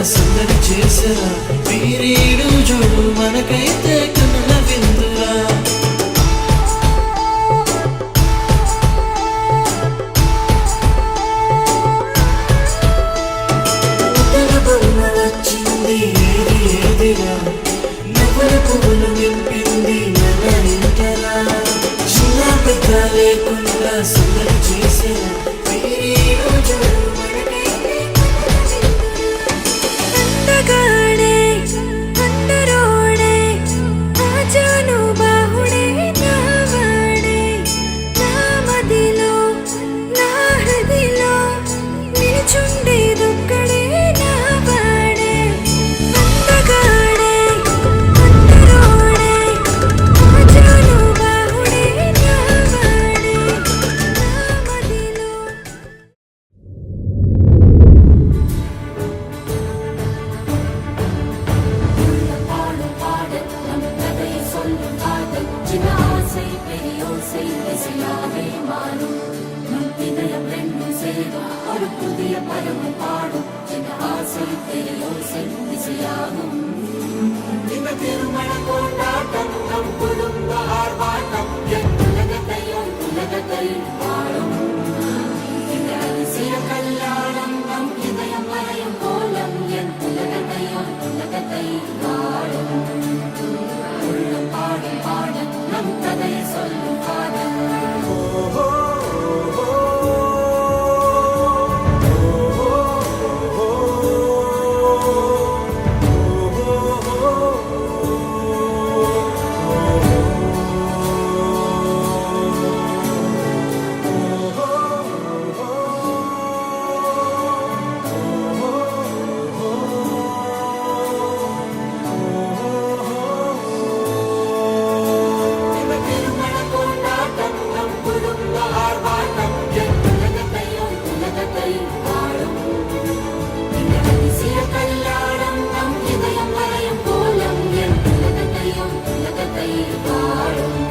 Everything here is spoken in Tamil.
సందడి చేసరా వీరీడు జోడు మనకైతే కనుల విందురా ఉత్తర బొమ్మ వచ్చింది ఏది ఏదిరా నవ్వుల పువ్వులు నింపింది మన ఇంటరా చిన్న పెద్ద లేకుండా సందడి చేసరా వీరీడు జోడు புதிய பருவம் பாடும் என் ஆசை தெரியோசை திசையாகும் இந்த திருமண கொண்டாட்டம் நம் குடும்ப ஆர்ப்பாட்டம் என் உலகத்தை வாழும் இந்த அதிசய கல்யாணம் நம் இதயம் மறையும் கோலம் என் உலகத்தை வாழும் உள்ளம் பாடும் பாடும் நம் கதையை சொல்லும் காதல் கல்யாணம் நம் இதயம் மறையும் கோலம் என் உலகத்தை வாழும்